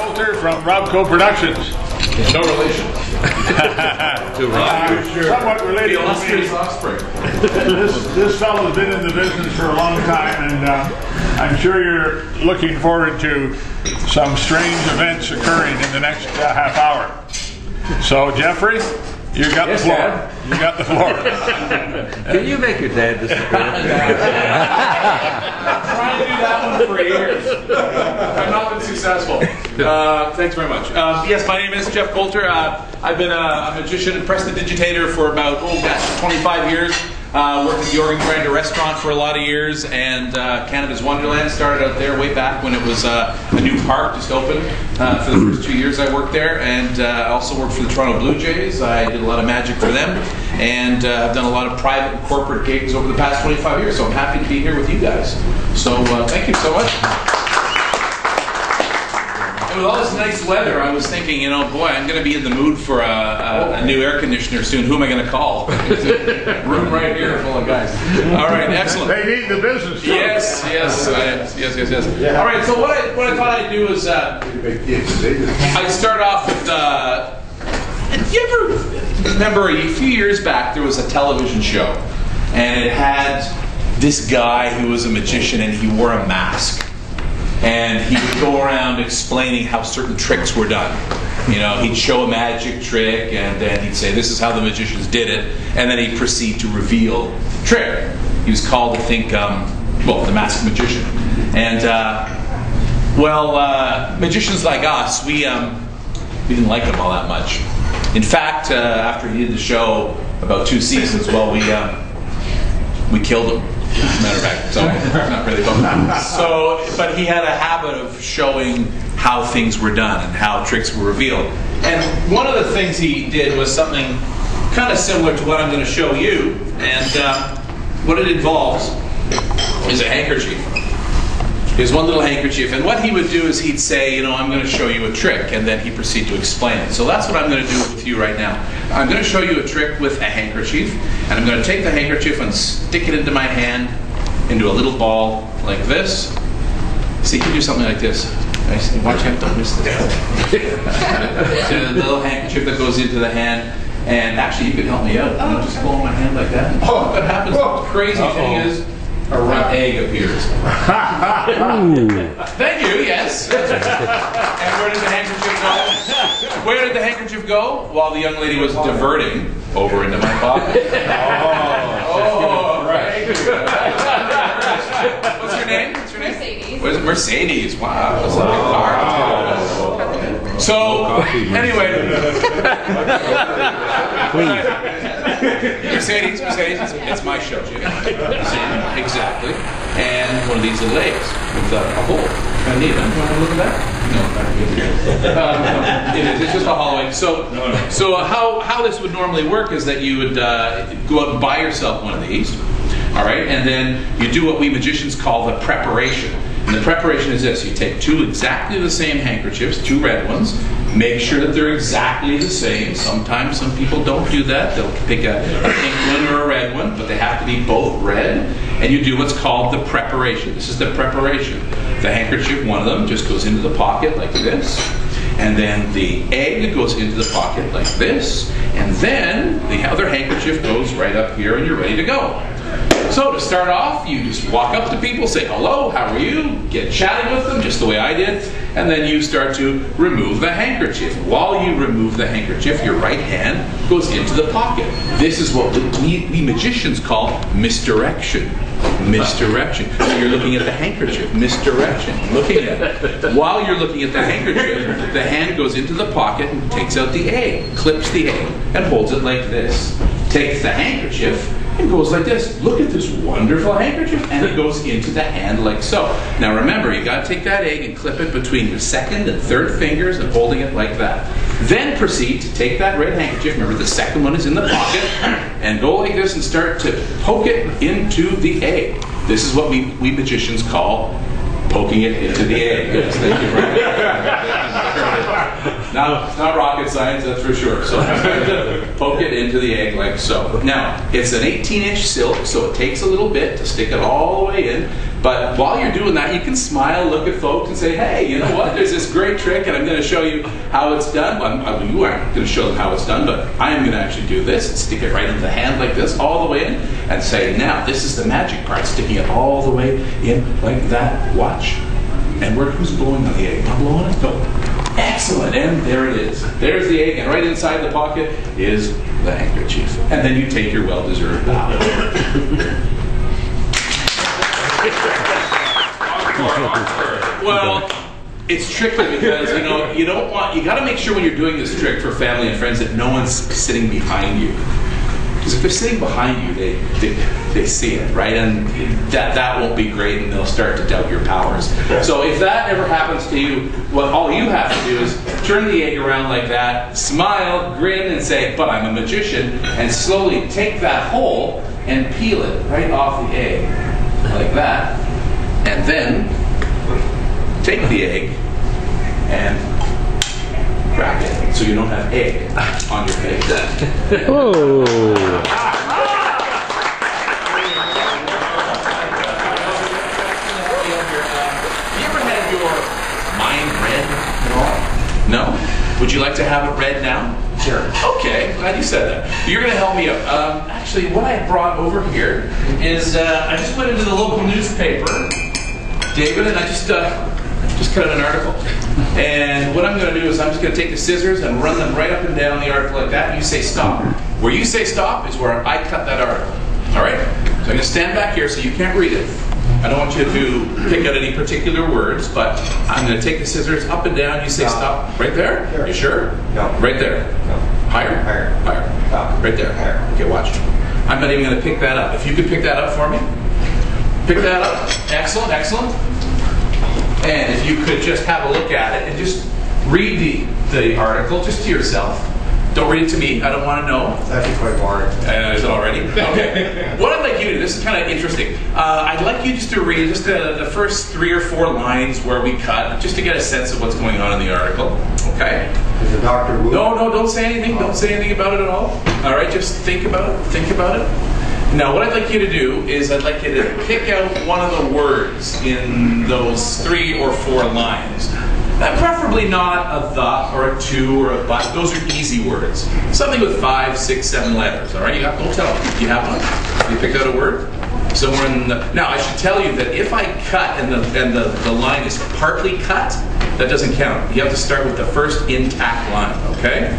Coulter from Robco Productions. No relation. Somewhat related to me. Offspring. This fellow's been in the business for a long time, and I'm sure you're looking forward to some strange events occurring in the next half hour. So, Geoffrey, you got the floor. Dad. You got the floor. Can you make your dad disappear? I'm trying to do that one for years. I've not been successful. Thanks very much. Yes, my name is Geoff Coulter. I've been a magician and prestidigitator for about 25 years. Worked at the Organ Grinder restaurant for a lot of years, and Canada's Wonderland started out there way back when it was a new park just opened. For the first 2 years I worked there, and I also worked for the Toronto Blue Jays. I did a lot of magic for them, and I've done a lot of private and corporate gigs over the past 25 years, so I'm happy to be here with you guys. So thank you so much. And with all this nice weather, I was thinking, you know, boy, I'm going to be in the mood for a new air conditioner soon. Who am I going to call? Room right here full of guys. All right, excellent. They need the business. Yes. All right, so what I thought I'd do is I'd start off with. You ever remember a few years back there was a television show, and it had this guy who was a magician, and he wore a mask. And he would go around explaining how certain tricks were done. You know, he'd show a magic trick, and then he'd say, this is how the magicians did it, and then he'd proceed to reveal the trick. He was called, I think, well, the Masked Magician. And, magicians like us, we didn't like him all that much. In fact, after he did the show about 2 seasons, well, we killed him. As a matter of fact, so not really but he had a habit of showing how things were done and how tricks were revealed. And one of the things he did was something kind of similar to what I'm going to show you. And what it involves is a handkerchief. There's one little handkerchief, and what he would do is he'd say, you know, I'm going to show you a trick, and then he'd proceed to explain it. So that's what I'm going to do with you right now. I'm going to show you a trick with a handkerchief, and I'm going to take the handkerchief and stick it into my hand, into a little ball like this. See, you can do something like this. Watch out, don't miss this. So the little handkerchief that goes into the hand, and actually you can help me out. You know, just hold my hand like that. Oh, what happens, the crazy thing is, a round egg appears. Thank you, yes. And where did the handkerchief go? Where did the handkerchief go? While the young lady was diverting over into my pocket. Right. What's your name? Mercedes. What is it? Mercedes. Wow, that's a big car. So, anyway. Please. Mercedes, it's my show, Jimmy. Exactly. And one of these little eggs with a hole. Kind of neat. Want to look at that? No, it's just a hollow egg. So how this would normally work is that you would go out and buy yourself one of these. All right, and then you do what we magicians call the preparation. And the preparation is this: you take two exactly the same handkerchiefs, two red ones, make sure that they're exactly the same. Sometimes some people don't do that. They'll pick a pink one or a red one, but they have to be both red. And you do what's called the preparation. This is the preparation. The handkerchief, one of them, just goes into the pocket like this. And then the egg goes into the pocket like this. And then the other handkerchief goes right up here, and you're ready to go. So to start off, you just walk up to people, say hello, how are you? Get chatting with them, just the way I did, and then you start to remove the handkerchief. While you remove the handkerchief, your right hand goes into the pocket. This is what we magicians call misdirection. Misdirection. So you're looking at the handkerchief. Misdirection. Looking at it. While you're looking at the handkerchief, the hand goes into the pocket and takes out the egg, clips the egg, and holds it like this. Takes the handkerchief and goes like this. Look at this wonderful handkerchief, and it goes into the hand like so. Now remember, you got to take that egg and clip it between your second and third fingers and holding it like that. Then proceed to take that red handkerchief, remember the second one is in the pocket, and go like this and start to poke it into the egg. This is what we magicians call poking it into the egg. Yes, thank you very much. Now, it's not rocket science, that's for sure. So I'm going to poke it into the egg like so. Now, it's an 18-inch silk, so it takes a little bit to stick it all the way in. But while you're doing that, you can smile, look at folks, and say, hey, you know what? There's this great trick, and I'm going to show you how it's done. Well, you aren't going to show them how it's done, but I am going to actually do this and stick it right into the hand like this, all the way in, and say, now, this is the magic part, sticking it all the way in like that. Watch. And who's blowing on the egg? Not blowing it? No. Excellent. And there it is. There's the egg, and right inside the pocket is the handkerchief. And then you take your well-deserved bow. Well, it's tricky because you got to make sure when you're doing this trick for family and friends that no one's sitting behind you. Because if they're sitting behind you, they see it, right? And that won't be great, and they'll start to doubt your powers. So if that ever happens to you, well, all you have to do is turn the egg around like that, smile, grin, and say, but I'm a magician, and slowly take that hole and peel it right off the egg, like that, and then take the egg and crack it so you don't have egg on your face. Oh. You ever had your mind read at all? No? Would you like to have it read now? Sure. Okay, glad you said that. You're going to help me out. Actually, what I brought over here is I just went into the local newspaper, David, and I just cut out an article. And what I'm going to do is I'm just going to take the scissors and run them right up and down the article like that, and you say stop. Where you say stop is where I cut that article. All right? So I'm going to stand back here so you can't read it. I don't want you to pick out any particular words, but I'm going to take the scissors up and down. You say stop. Right there? Sure. You sure? No. Right there? No. Higher? Higher. Higher. Stop. Right there? Higher. Okay, watch. I'm not even going to pick that up. If you could pick that up for me. Pick that up. Excellent, excellent. And if you could just have a look at it and just read the article just to yourself. Don't read it to me. I don't want to know. It's actually quite boring. Is it already? Okay. What I'd like you to do, this is kind of interesting. I'd like you just to read just the first 3 or 4 lines where we cut, just to get a sense of what's going on in the article. Okay? Is the doctor moving? No, don't say anything. Don't say anything about it at all. All right, just think about it. Think about it. Now, what I'd like you to do is I'd like you to pick out one of the words in those 3 or 4 lines. Preferably not a the or a to or a but. Those are easy words. Something with 5, 6, 7 letters. All right, don't tell me. You have one? You picked out a word? Somewhere in the. Now, I should tell you that if I cut and the line is partly cut, that doesn't count. You have to start with the first intact line. Okay?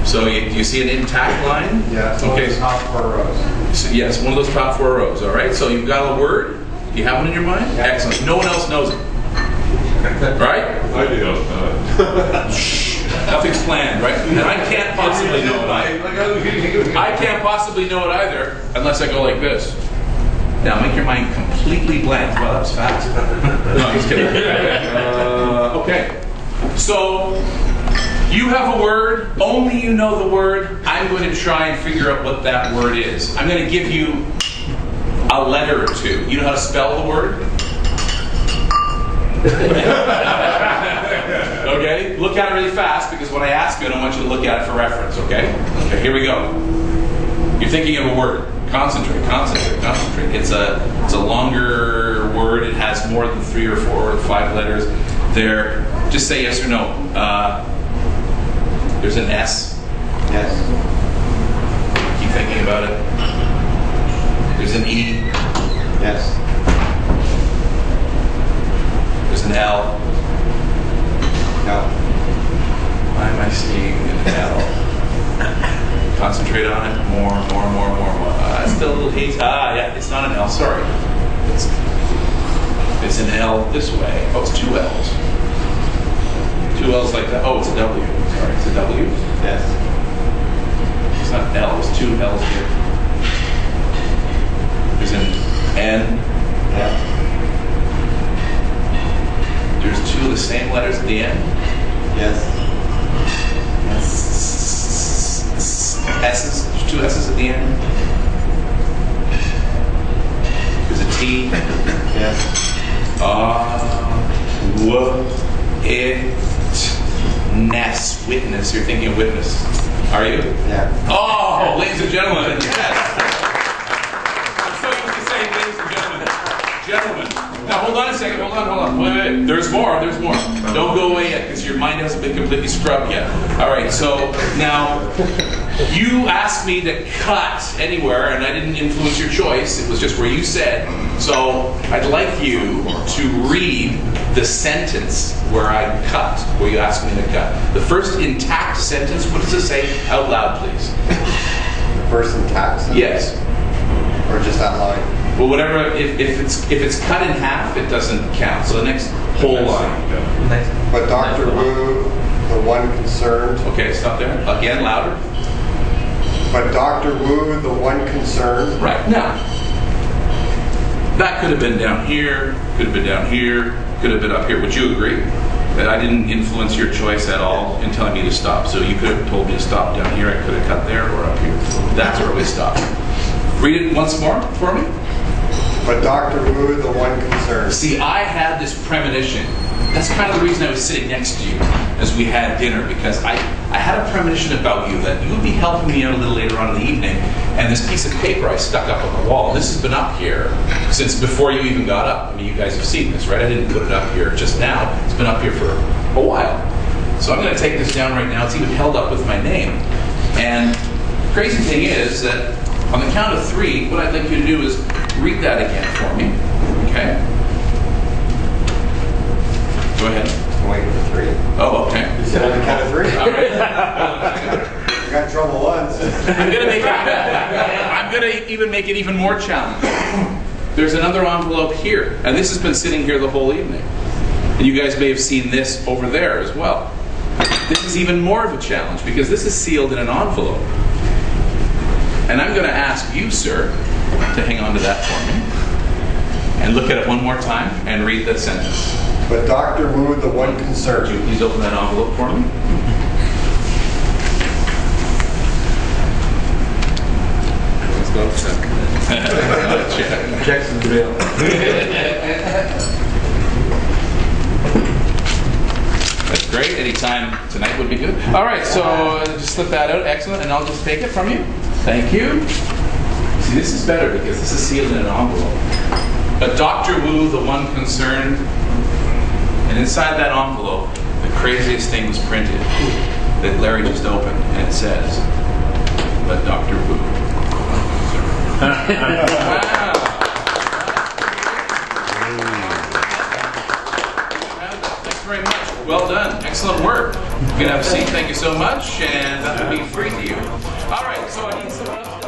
So you see an intact line? Yeah. It's okay. One of the top 4 rows. So, yes, one of those top 4 rows. All right. So you've got a word. You have one in your mind? Yeah. Excellent. No one else knows it. Right? I do. Nothing's planned, right? And I can't possibly know it either. I can't possibly know it either unless I go like this. Now make your mind completely blank. Well, that was fast. No, I'm just kidding. Okay. So you have a word. Only you know the word. I'm going to try and figure out what that word is. I'm going to give you a letter or 2. You know how to spell the word? Okay, look at it really fast because when I ask you, I don't want you to look at it for reference, okay? Okay, here we go. You're thinking of a word. Concentrate, concentrate, concentrate. It's a longer word. It has more than 3 or 4 or 5 letters. There, just say yes or no. There's an S. Yes. Keep thinking about it. There's an E. Yes. There's an L. No. Why am I seeing an L? Concentrate on it. More. Still a little hazy. Yeah, it's not an L. Sorry. It's an L this way. Oh, it's 2 L's. 2 L's like that. Oh, it's a W. Sorry, it's a W? Yes. It's not L. It's 2 L's here. There's an N. Yeah. There's 2 of the same letters at the end. Yes. S's. There's 2 S's at the end. There's a T. Yes. W. It. Witness. Witness. You're thinking of witness. Are you? Yeah. Oh, ladies and gentlemen, yes. I'm so used to saying ladies and gentlemen. Gentlemen. Now, hold on a second. Hold on. Wait. There's more. Don't go away yet, because your mind hasn't been completely scrubbed yet. All right, so now, you asked me to cut anywhere, and I didn't influence your choice. It was just where you said. So, I'd like you to read the sentence where I cut, where you asked me to cut. The first intact sentence, what does it say? Out loud, please. The first intact sentence? Yes. Or just out loud? Well, whatever, if it's cut in half, it doesn't count. So the next whole line. But Dr. Wu, the one concerned. Okay, stop there. Again, louder. But Dr. Wu, the one concerned. Right, now. That could have been down here, could have been down here, could have been up here. Would you agree that I didn't influence your choice at all in telling me to stop? So you could have told me to stop down here, I could have cut there, or up here. That's where we stopped. Read it once more for me. But Dr. Wu, the one concerned. See, I had this premonition. That's kind of the reason I was sitting next to you as we had dinner, because I had a premonition about you that you would be helping me out a little later on in the evening, and this piece of paper I stuck up on the wall, this has been up here since before you even got up. I mean, you guys have seen this, right? I didn't put it up here just now. It's been up here for a while. So I'm going to take this down right now. It's even held up with my name. And the crazy thing is that on the count of 3, what I'd like you to do is read that again for me, okay? Go ahead. I'm waiting for 3. Oh, okay. You said on the count of 3? All right. You got in trouble once. I'm gonna even make it even more challenging. There's another envelope here, and this has been sitting here the whole evening. And you guys may have seen this over there as well. This is even more of a challenge because this is sealed in an envelope. And I'm gonna ask you, sir, to hang on to that for me. And look at it one more time and read the sentence. But Dr. Wu, the one Would concerned. you please open that envelope for me? Let's go. Checks and drill. That's great. Anytime tonight would be good. All right, so just slip that out. Excellent. And I'll just take it from you. Thank you. See, this is better because this is sealed in an envelope. But Dr. Wu, the one concerned, and inside that envelope, the craziest thing was printed that Larry just opened, and it says, but Dr. Wu. Wow. Thanks very much. Well done. Excellent work. You can have a seat. Thank you so much, and that will be free to you. All right, so I need someone else to...